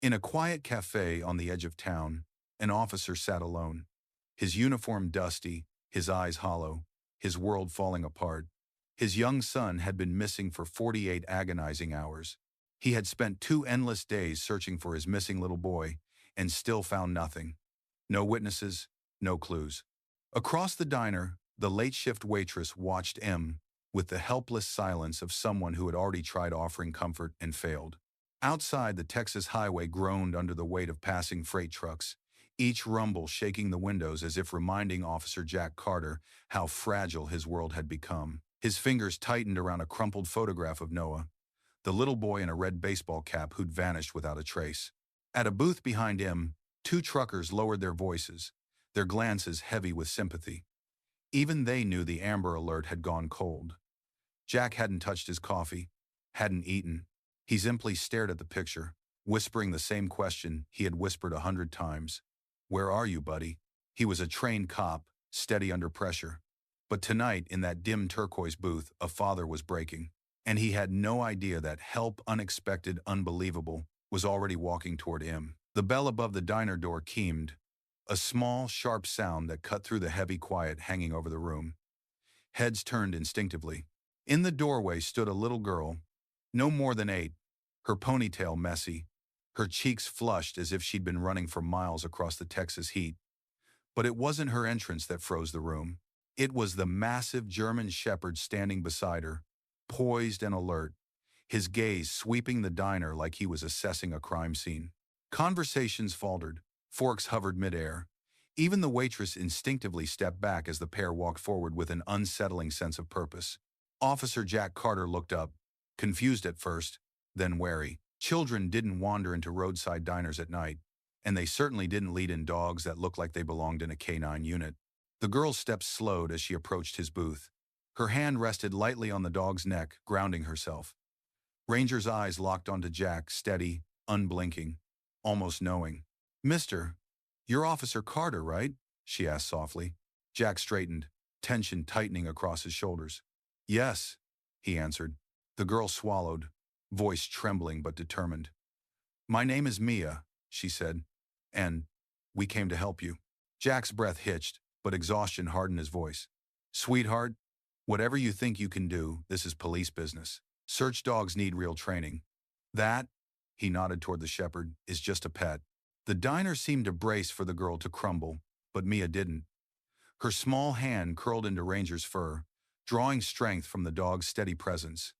In a quiet cafe on the edge of town, an officer sat alone, his uniform dusty, his eyes hollow, his world falling apart. His young son had been missing for 48 agonizing hours. He had spent 2 endless days searching for his missing little boy and still found nothing. No witnesses, no clues. Across the diner, the late shift waitress watched M with the helpless silence of someone who had already tried offering comfort and failed. Outside, the Texas highway groaned under the weight of passing freight trucks, each rumble shaking the windows as if reminding Officer Jack Carter how fragile his world had become. His fingers tightened around a crumpled photograph of Noah, the little boy in a red baseball cap who'd vanished without a trace. At a booth behind him, 2 truckers lowered their voices, their glances heavy with sympathy. Even they knew the Amber Alert had gone cold. Jack hadn't touched his coffee, hadn't eaten. He simply stared at the picture, whispering the same question he had whispered 100 times. "Where are you, buddy?" He was a trained cop, steady under pressure. But tonight, in that dim turquoise booth, a father was breaking. And he had no idea that help, unexpected, unbelievable, was already walking toward him. The bell above the diner door keened, a small, sharp sound that cut through the heavy quiet hanging over the room. Heads turned instinctively. In the doorway stood a little girl, no more than 8, her ponytail messy, her cheeks flushed as if she'd been running for miles across the Texas heat. But it wasn't her entrance that froze the room. It was the massive German shepherd standing beside her, poised and alert, his gaze sweeping the diner like he was assessing a crime scene. Conversations faltered, forks hovered midair. Even the waitress instinctively stepped back as the pair walked forward with an unsettling sense of purpose. Officer Jack Carter looked up, confused at first, then wary. Children didn't wander into roadside diners at night, and they certainly didn't lead in dogs that looked like they belonged in a canine unit. The girl's steps slowed as she approached his booth. Her hand rested lightly on the dog's neck, grounding herself. Ranger's eyes locked onto Jack, steady, unblinking, almost knowing. "Mister, you're Officer Carter, right?" she asked softly. Jack straightened, tension tightening across his shoulders. "Yes," he answered. The girl swallowed, voice trembling but determined. "My name is Mia," she said, "and we came to help you." Jack's breath hitched, but exhaustion hardened his voice. "Sweetheart, whatever you think you can do, this is police business. Search dogs need real training. That," he nodded toward the shepherd, "is just a pet." The diner seemed to brace for the girl to crumble, but Mia didn't. Her small hand curled into Ranger's fur, drawing strength from the dog's steady presence.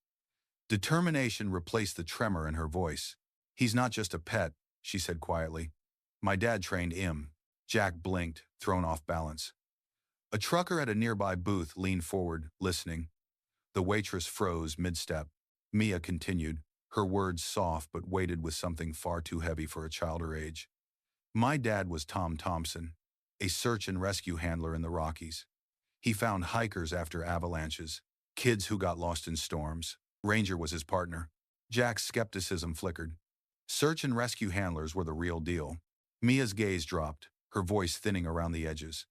Determination replaced the tremor in her voice. "He's not just a pet," she said quietly. "My dad trained him." Jack blinked, thrown off balance. A trucker at a nearby booth leaned forward, listening. The waitress froze mid-step. Mia continued, her words soft but weighted with something far too heavy for a child her age. "My dad was Tom Thompson, a search and rescue handler in the Rockies. He found hikers after avalanches, kids who got lost in storms. Ranger was his partner." Jack's skepticism flickered. Search and rescue handlers were the real deal. Mia's gaze dropped, her voice thinning around the edges.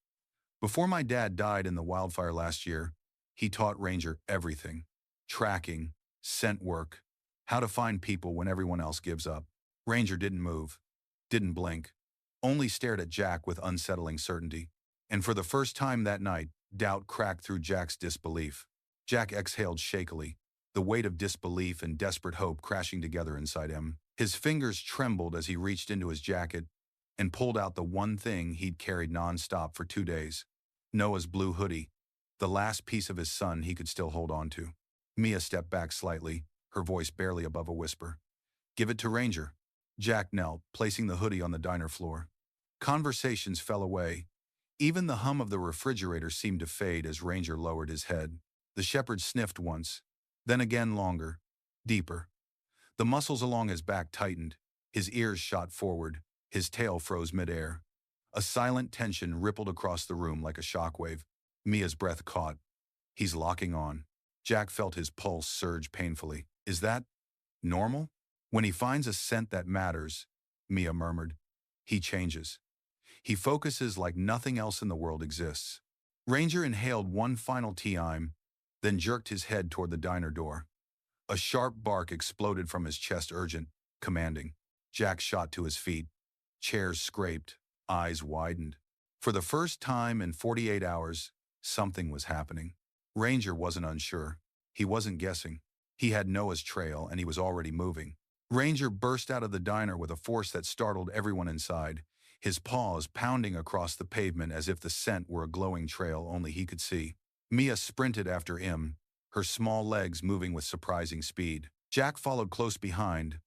"Before my dad died in the wildfire last year, he taught Ranger everything. Tracking, scent work, how to find people when everyone else gives up." Ranger didn't move, didn't blink, only stared at Jack with unsettling certainty. And for the first time that night, doubt cracked through Jack's disbelief. Jack exhaled shakily, the weight of disbelief and desperate hope crashing together inside him. His fingers trembled as he reached into his jacket and pulled out the one thing he'd carried nonstop for 2 days. Noah's blue hoodie, the last piece of his son he could still hold on to. Mia stepped back slightly, her voice barely above a whisper. "Give it to Ranger." Jack knelt, placing the hoodie on the diner floor. Conversations fell away. Even the hum of the refrigerator seemed to fade as Ranger lowered his head. The shepherd sniffed once, then again longer, deeper. The muscles along his back tightened, his ears shot forward, his tail froze midair. A silent tension rippled across the room like a shockwave. Mia's breath caught. "He's locking on." Jack felt his pulse surge painfully. "Is that normal?" "When he finds a scent that matters," Mia murmured, "he changes. He focuses like nothing else in the world exists." Ranger inhaled one final time, then jerked his head toward the diner door. A sharp bark exploded from his chest, urgent, commanding. Jack shot to his feet. Chairs scraped, eyes widened. For the first time in 48 hours, something was happening. Ranger wasn't unsure. He wasn't guessing. He had Noah's trail and he was already moving. Ranger burst out of the diner with a force that startled everyone inside, his paws pounding across the pavement as if the scent were a glowing trail only he could see. Mia sprinted after him, her small legs moving with surprising speed. Jack followed close behind,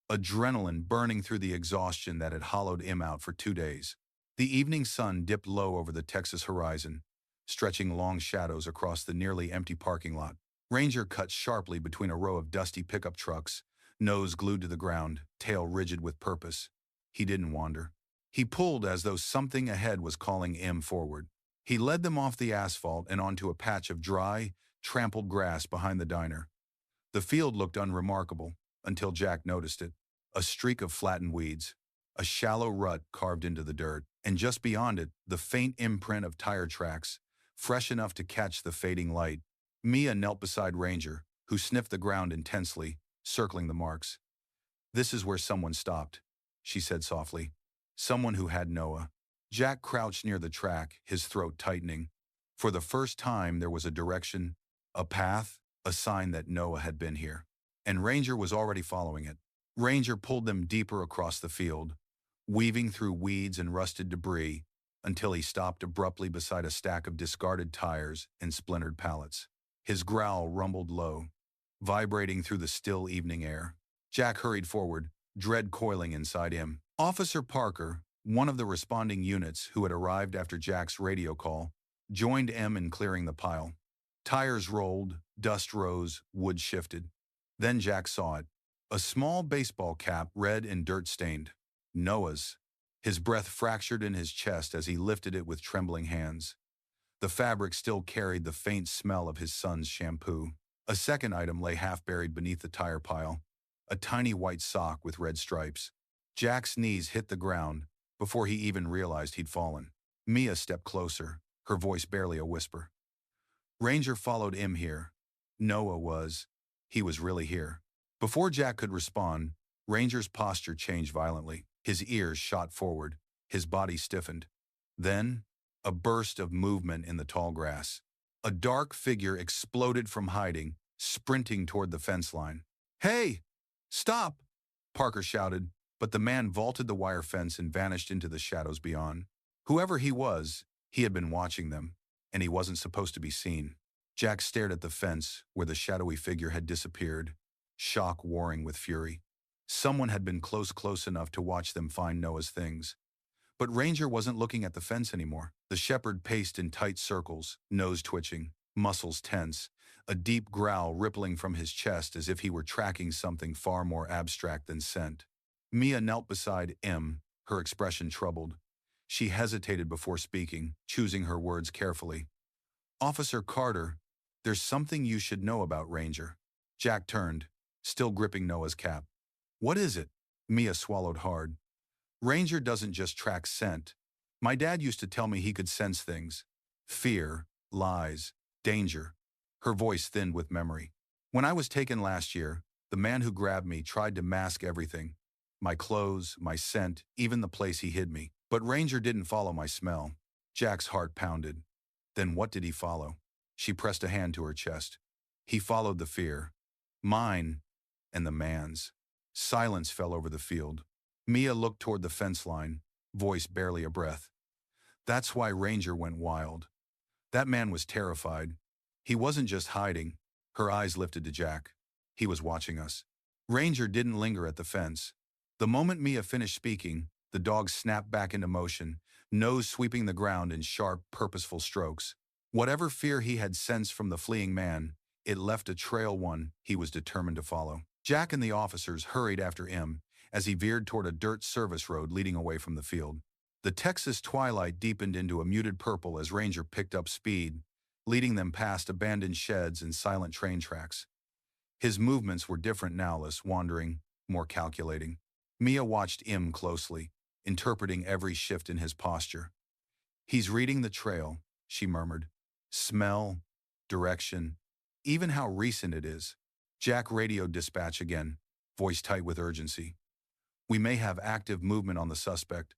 adrenaline burning through the exhaustion that had hollowed him out for 2 days. The evening sun dipped low over the Texas horizon, stretching long shadows across the nearly empty parking lot. Ranger cut sharply between a row of dusty pickup trucks, nose glued to the ground, tail rigid with purpose. He didn't wander. He pulled as though something ahead was calling him forward. He led them off the asphalt and onto a patch of dry, trampled grass behind the diner. The field looked unremarkable until Jack noticed it. A streak of flattened weeds, a shallow rut carved into the dirt, and just beyond it, the faint imprint of tire tracks, fresh enough to catch the fading light. Mia knelt beside Ranger, who sniffed the ground intensely, circling the marks. "This is where someone stopped," she said softly. "Someone who had Noah." Jack crouched near the track, his throat tightening. For the first time, there was a direction, a path, a sign that Noah had been here. And Ranger was already following it. Ranger pulled them deeper across the field, weaving through weeds and rusted debris, until he stopped abruptly beside a stack of discarded tires and splintered pallets. His growl rumbled low, vibrating through the still evening air. Jack hurried forward, dread coiling inside him. Officer Parker, one of the responding units who had arrived after Jack's radio call, joined M in clearing the pile. Tires rolled, dust rose, wood shifted. Then Jack saw it. A small baseball cap, red and dirt-stained. Noah's. His breath fractured in his chest as he lifted it with trembling hands. The fabric still carried the faint smell of his son's shampoo. A second item lay half-buried beneath the tire pile. A tiny white sock with red stripes. Jack's knees hit the ground before he even realized he'd fallen. Mia stepped closer, her voice barely a whisper. Ranger followed him here. Noah was. He was really here. Before Jack could respond, Ranger's posture changed violently. His ears shot forward, his body stiffened. Then, a burst of movement in the tall grass. A dark figure exploded from hiding, sprinting toward the fence line. "Hey! Stop!" Parker shouted, but the man vaulted the wire fence and vanished into the shadows beyond. Whoever he was, he had been watching them, and he wasn't supposed to be seen. Jack stared at the fence where the shadowy figure had disappeared, shock warring with fury. Someone had been close enough to watch them find Noah's things. But Ranger wasn't looking at the fence anymore. The shepherd paced in tight circles, nose twitching, muscles tense, a deep growl rippling from his chest as if he were tracking something far more abstract than scent. Mia knelt beside him, her expression troubled. She hesitated before speaking, choosing her words carefully. "Officer Carter, there's something you should know about Ranger." Jack turned, still gripping Noah's cap. "What is it?" Mia swallowed hard. "Ranger doesn't just track scent. My dad used to tell me he could sense things. Fear, lies, danger." Her voice thinned with memory. "When I was taken last year, the man who grabbed me tried to mask everything. My clothes, my scent, even the place he hid me. But Ranger didn't follow my smell." Jack's heart pounded. Then what did he follow? She pressed a hand to her chest. "He followed the fear. Mine and the man's." Silence fell over the field. Mia looked toward the fence line, voice barely a breath. "That's why Ranger went wild. That man was terrified. He wasn't just hiding." Her eyes lifted to Jack. "He was watching us." Ranger didn't linger at the fence. The moment Mia finished speaking, the dog snapped back into motion, nose sweeping the ground in sharp, purposeful strokes. Whatever fear he had sensed from the fleeing man, it left a trail one he was determined to follow. Jack and the officers hurried after him as he veered toward a dirt service road leading away from the field. The Texas twilight deepened into a muted purple as Ranger picked up speed, leading them past abandoned sheds and silent train tracks. His movements were different now, less wandering, more calculating. Mia watched him closely, interpreting every shift in his posture. "He's reading the trail," she murmured. "Smell, direction, even how recent it is." Jack radioed dispatch again, voice tight with urgency. We may have active movement on the suspect.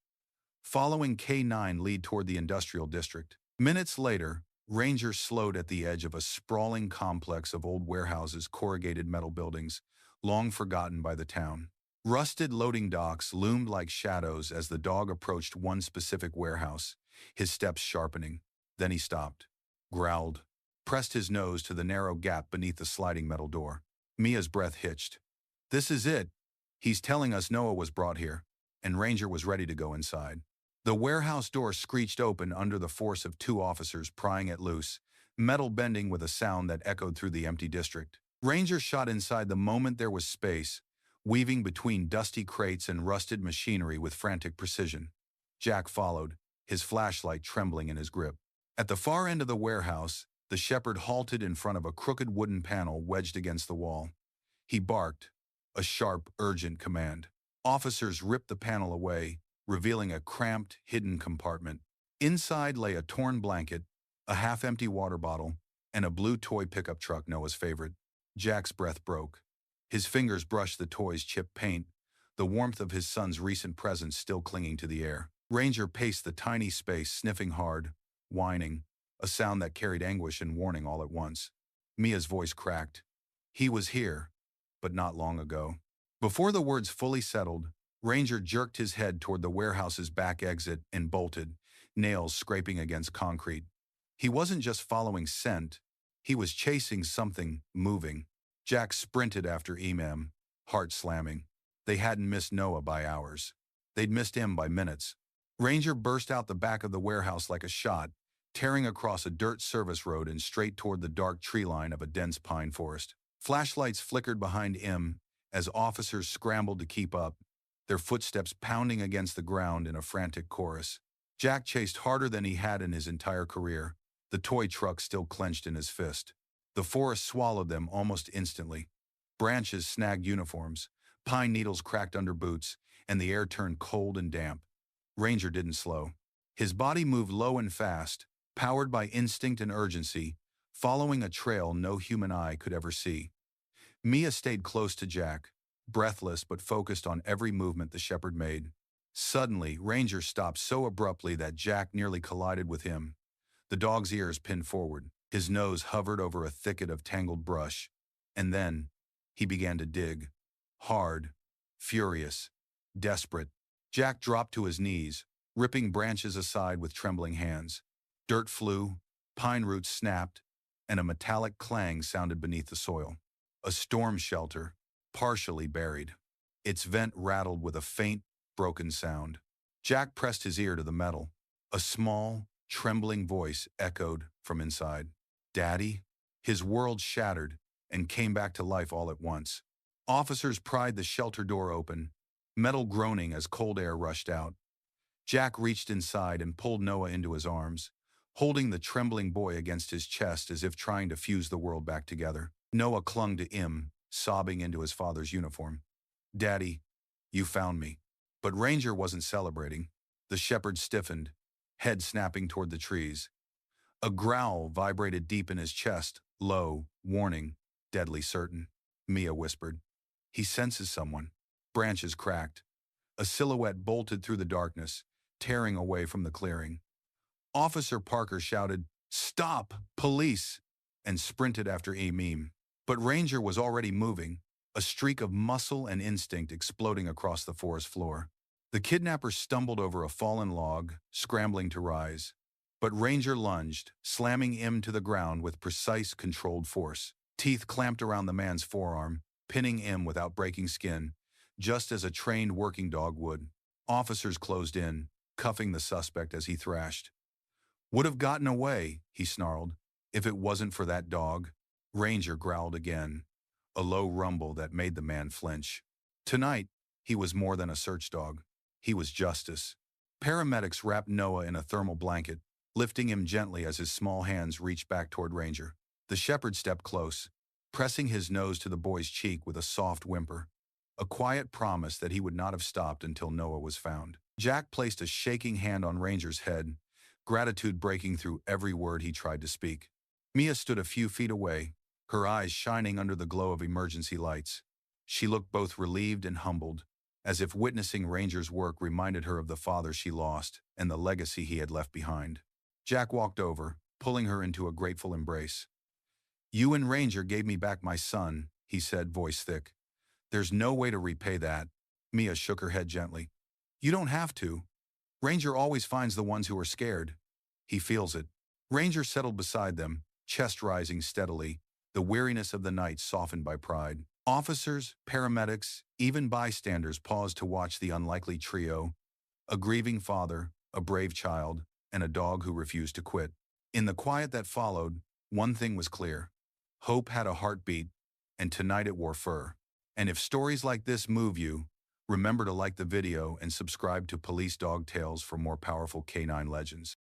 Following K9 lead toward the industrial district. Minutes later, Rangers slowed at the edge of a sprawling complex of old warehouses, corrugated metal buildings, long forgotten by the town. Rusted loading docks loomed like shadows as the dog approached one specific warehouse, his steps sharpening. Then he stopped, growled, pressed his nose to the narrow gap beneath the sliding metal door. Mia's breath hitched. This is it. He's telling us Noah was brought here, and Ranger was ready to go inside. The warehouse door screeched open under the force of two officers prying it loose, metal bending with a sound that echoed through the empty district. Ranger shot inside the moment there was space, weaving between dusty crates and rusted machinery with frantic precision. Jack followed, his flashlight trembling in his grip. At the far end of the warehouse, the shepherd halted in front of a crooked wooden panel wedged against the wall. He barked, a sharp, urgent command. Officers ripped the panel away, revealing a cramped, hidden compartment. Inside lay a torn blanket, a half-empty water bottle, and a blue toy pickup truck, Noah's favorite. Jack's breath broke. His fingers brushed the toy's chipped paint, the warmth of his son's recent presence still clinging to the air. Ranger paced the tiny space, sniffing hard, whining, a sound that carried anguish and warning all at once. Mia's voice cracked. He was here, but not long ago. Before the words fully settled, Ranger jerked his head toward the warehouse's back exit and bolted, nails scraping against concrete. He wasn't just following scent, he was chasing something moving. Jack sprinted after Imam, heart slamming. They hadn't missed Noah by hours. They'd missed him by minutes. Ranger burst out the back of the warehouse like a shot, tearing across a dirt service road and straight toward the dark tree line of a dense pine forest. Flashlights flickered behind him as officers scrambled to keep up, their footsteps pounding against the ground in a frantic chorus. Jack chased harder than he had in his entire career, the toy truck still clenched in his fist. The forest swallowed them almost instantly. Branches snagged uniforms, pine needles cracked under boots, and the air turned cold and damp. Ranger didn't slow. His body moved low and fast, powered by instinct and urgency, following a trail no human eye could ever see. Mia stayed close to Jack, breathless but focused on every movement the shepherd made. Suddenly, Ranger stopped so abruptly that Jack nearly collided with him. The dog's ears pinned forward, his nose hovered over a thicket of tangled brush, and then he began to dig. Hard, furious, desperate. Jack dropped to his knees, ripping branches aside with trembling hands. Dirt flew, pine roots snapped, and a metallic clang sounded beneath the soil. A storm shelter, partially buried. Its vent rattled with a faint, broken sound. Jack pressed his ear to the metal. A small, trembling voice echoed from inside. "Daddy?" His world shattered and came back to life all at once. Officers pried the shelter door open, metal groaning as cold air rushed out. Jack reached inside and pulled Noah into his arms, holding the trembling boy against his chest as if trying to fuse the world back together. Noah clung to Im, sobbing into his father's uniform. "Daddy, you found me." But Ranger wasn't celebrating. The shepherd stiffened, head snapping toward the trees. A growl vibrated deep in his chest, low, warning, deadly certain. Mia whispered. "He senses someone." Branches cracked. A silhouette bolted through the darkness, tearing away from the clearing. Officer Parker shouted, "Stop! Police!" and sprinted after Imam. But Ranger was already moving, a streak of muscle and instinct exploding across the forest floor. The kidnapper stumbled over a fallen log, scrambling to rise. But Ranger lunged, slamming Im to the ground with precise, controlled force. Teeth clamped around the man's forearm, pinning Im without breaking skin, just as a trained working dog would. Officers closed in, cuffing the suspect as he thrashed. "Would have gotten away," he snarled, "if it wasn't for that dog." Ranger growled again, a low rumble that made the man flinch. Tonight, he was more than a search dog. He was justice. Paramedics wrapped Noah in a thermal blanket, lifting him gently as his small hands reached back toward Ranger. The shepherd stepped close, pressing his nose to the boy's cheek with a soft whimper, a quiet promise that he would not have stopped until Noah was found. Jack placed a shaking hand on Ranger's head, gratitude breaking through every word he tried to speak. Mia stood a few feet away, her eyes shining under the glow of emergency lights. She looked both relieved and humbled. as if witnessing Ranger's work reminded her of the father she lost and the legacy he had left behind. Jack walked over, pulling her into a grateful embrace. "You and Ranger gave me back my son," he said, voice thick. "There's no way to repay that." Mia shook her head gently. "You don't have to. Ranger always finds the ones who are scared. He feels it." Ranger settled beside them, chest rising steadily, the weariness of the night softened by pride. Officers, paramedics, even bystanders paused to watch the unlikely trio, a grieving father, a brave child, and a dog who refused to quit. In the quiet that followed, one thing was clear. Hope had a heartbeat, and tonight it wore fur. And if stories like this move you, remember to like the video and subscribe to Police Dog Tales for more powerful canine legends.